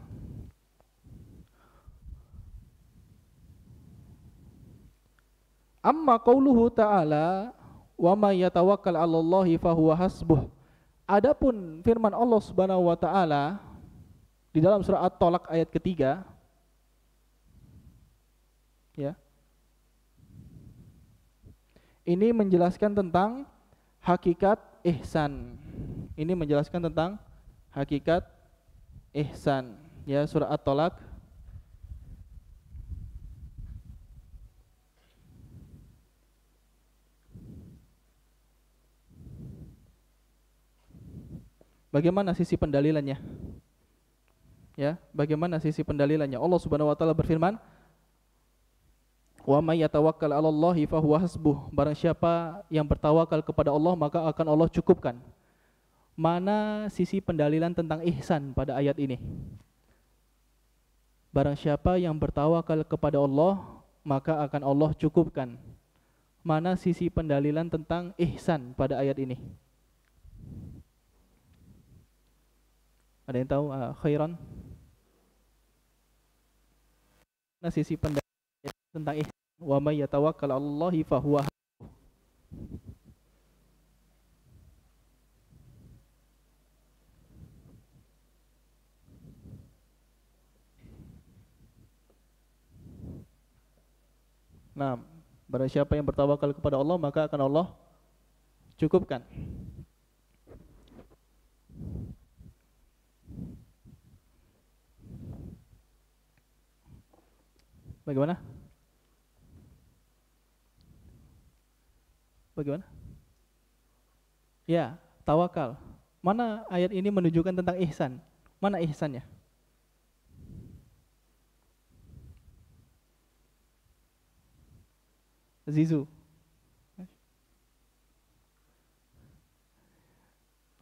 Amma qauluhu ta'ala wa may yatawakkal 'alallahi fahuwa hasbuh. Adapun firman Allah Subhanahu wa taala di dalam surah At-Talaq ayat ketiga, ya. Ini menjelaskan tentang hakikat ihsan. Ini menjelaskan tentang hakikat ihsan. Ya, surah At-Talaq bagaimana sisi pendalilannya? Ya, bagaimana sisi pendalilannya? Allah Subhanahu wa taala berfirman, "Wa may yatawakkal 'alallahi fahuwa hasbuh." Barang siapa yang bertawakal kepada Allah, maka akan Allah cukupkan. Mana sisi pendalilan tentang ihsan pada ayat ini? Barang siapa yang bertawakal kepada Allah, maka akan Allah cukupkan. Mana sisi pendalilan tentang ihsan pada ayat ini? Ada yang tahu? Khairan. Mana sisi pendalilan tentang ihsan? Wa may yatawakkal 'alallahi fahuwa. Nah, barang siapa yang bertawakal kepada Allah, maka akan Allah cukupkan. Bagaimana? Bagaimana? Ya, tawakal. Mana ayat ini menunjukkan tentang ihsan? Mana ihsannya? Zizu.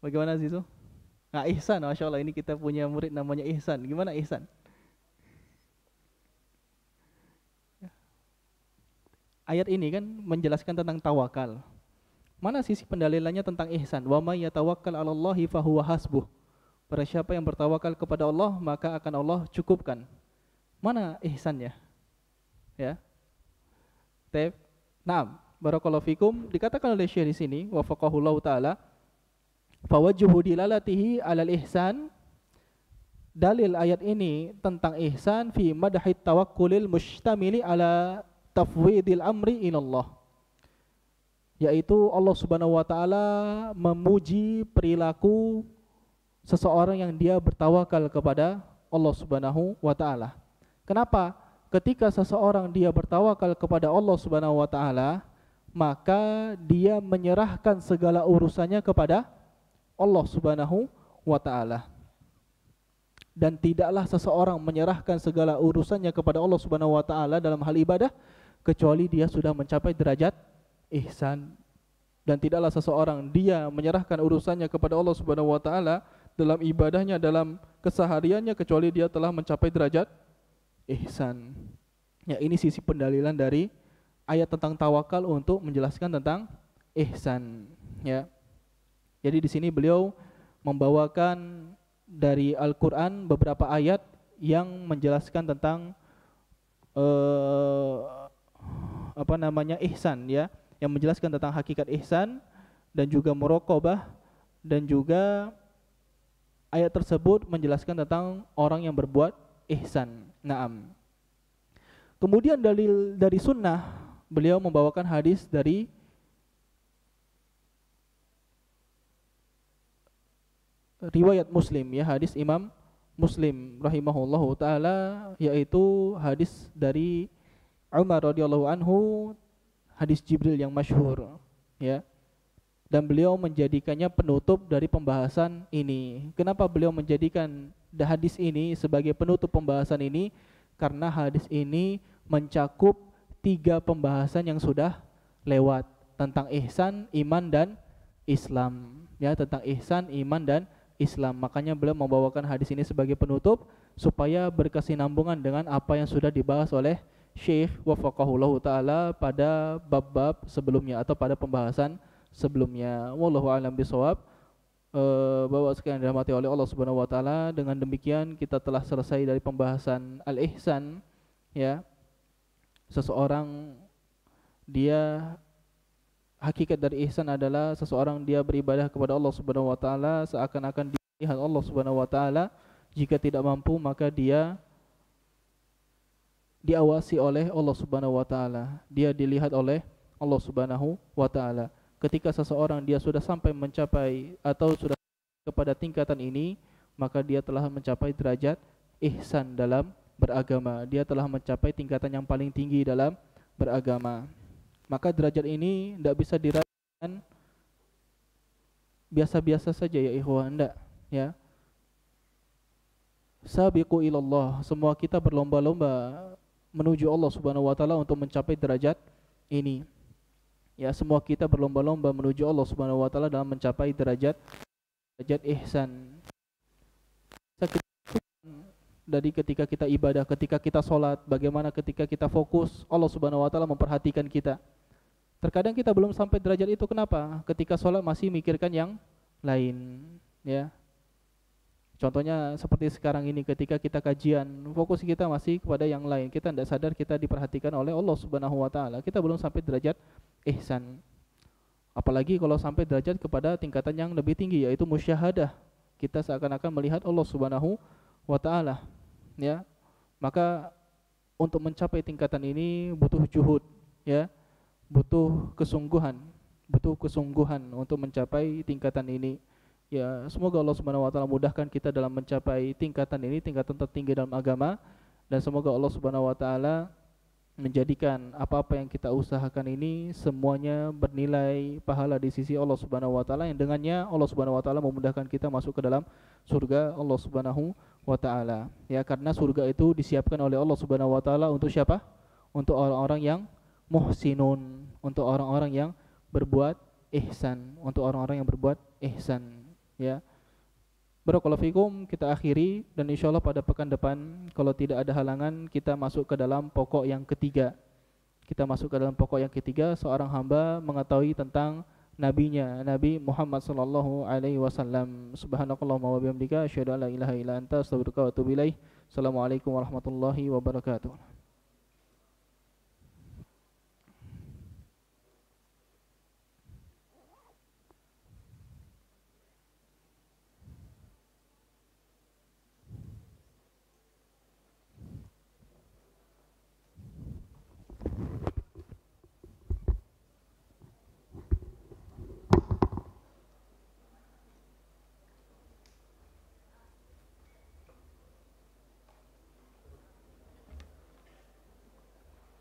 Bagaimana Zizu? Nah, ihsan, Masya Allah, ini kita punya murid namanya Ihsan. Gimana ihsan? Ayat ini kan menjelaskan tentang tawakal. Mana sisi pendalilannya tentang ihsan? Wa may yatawakkal 'alallahi fahuwa hasbuh. Para siapa yang bertawakal kepada Allah, maka akan Allah cukupkan. Mana ihsannya? Ya. Taib. Naam, barakallahu fikum. Dikatakan oleh Syekh di sini, wafaqahullahu taala, fawajhu dilalatihi 'alal ihsan. Dalil ayat ini tentang ihsan fi madhit tawakkulil mustamili ala tafwidil amri ilallah, yaitu Allah Subhanahu wa taala memuji perilaku seseorang yang dia bertawakal kepada Allah Subhanahu wa taala. Kenapa? Ketika seseorang dia bertawakal kepada Allah Subhanahu wa taala, maka dia menyerahkan segala urusannya kepada Allah Subhanahu wa taala. Dan tidaklah seseorang menyerahkan segala urusannya kepada Allah Subhanahu wa taala dalam hal ibadah kecuali dia sudah mencapai derajat ihsan. Dan tidaklah seseorang dia menyerahkan urusannya kepada Allah Subhanahu wa taala dalam ibadahnya, dalam kesehariannya, kecuali dia telah mencapai derajat ihsan. Ya, ini sisi pendalilan dari ayat tentang tawakal untuk menjelaskan tentang ihsan, ya. Jadi di sini beliau membawakan dari Al-Qur'an beberapa ayat yang menjelaskan tentang ihsan, ya, yang menjelaskan tentang hakikat ihsan dan juga muraqabah, dan juga ayat tersebut menjelaskan tentang orang yang berbuat ihsan. Naam. Kemudian dalil dari sunnah, beliau membawakan hadis dari riwayat Muslim, ya, hadis Imam Muslim rahimahullahu taala, yaitu hadis dari Umar radhiyallahu anhu, hadis Jibril yang masyhur, ya. Dan beliau menjadikannya penutup dari pembahasan ini. Kenapa beliau menjadikan hadis ini sebagai penutup pembahasan ini? Karena hadis ini mencakup 3 pembahasan yang sudah lewat tentang ihsan, iman dan Islam, ya, tentang ihsan, iman dan Islam. Makanya beliau membawakan hadis ini sebagai penutup supaya berkesinambungan dengan apa yang sudah dibahas oleh Syekh wafaqahullahu taala pada bab-bab sebelumnya atau pada pembahasan sebelumnya. Wallahu a'lam bishawab. Bapak sekalian dirahmati oleh Allah Subhanahu wa taala, dengan demikian kita telah selesai dari pembahasan al-ihsan, ya. Seseorang dia, hakikat dari ihsan adalah seseorang dia beribadah kepada Allah Subhanahu wa taala seakan-akan dilihat Allah Subhanahu wa taala. Jika tidak mampu, maka dia diawasi oleh Allah Subhanahu wa taala. Dia dilihat oleh Allah Subhanahu wa taala. Ketika seseorang dia sudah sampai mencapai atau sudah kepada tingkatan ini, maka dia telah mencapai derajat ihsan dalam beragama. Dia telah mencapai tingkatan yang paling tinggi dalam beragama. Maka derajat ini tidak bisa dirasakan biasa-biasa saja, ya ikhwan, enggak, ya. Sabiqu ilallah, semua kita berlomba-lomba menuju Allah Subhanahu wa taala untuk mencapai derajat ini. Ya, semua kita berlomba-lomba menuju Allah Subhanahu wa taala dalam mencapai derajat ihsan. dari ketika kita ibadah, ketika kita sholat, bagaimana ketika kita fokus, Allah Subhanahu wa taala memperhatikan kita. Terkadang kita belum sampai derajat itu, kenapa? Ketika sholat masih mikirkan yang lain, ya. Contohnya seperti sekarang ini, ketika kita kajian, fokus kita masih kepada yang lain. Kita tidak sadar kita diperhatikan oleh Allah Subhanahu wa taala. Kita belum sampai derajat ihsan. Apalagi kalau sampai derajat kepada tingkatan yang lebih tinggi, yaitu musyahadah. Kita seakan-akan melihat Allah Subhanahu wa taala, ya. Maka untuk mencapai tingkatan ini butuh juhud, ya. Butuh kesungguhan untuk mencapai tingkatan ini. Ya, semoga Allah Subhanahu wa taala mudahkan kita dalam mencapai tingkatan ini, tingkatan tertinggi dalam agama, dan semoga Allah Subhanahu wa taala menjadikan apa-apa yang kita usahakan ini semuanya bernilai pahala di sisi Allah Subhanahu wa taala, yang dengannya Allah Subhanahu wa taala memudahkan kita masuk ke dalam surga Allah Subhanahu wa taala. Ya, karena surga itu disiapkan oleh Allah Subhanahu wa taala untuk siapa? Untuk orang-orang yang muhsinun, untuk orang-orang yang berbuat ihsan, untuk orang-orang yang berbuat ihsan. Ya, barakallahu fikum, kita akhiri, dan insyaallah pada pekan depan kalau tidak ada halangan kita masuk ke dalam pokok yang ketiga. Kita masuk ke dalam pokok yang ketiga, seorang hamba mengetahui tentang nabinya, Nabi Muhammad sallallahu alaihi wasallam. Subhanakallahumma wa bihamdika asyhadu an la ilaha illa anta astaghfiruka wa atubu ilaik. Assalamualaikum warahmatullahi wabarakatuh.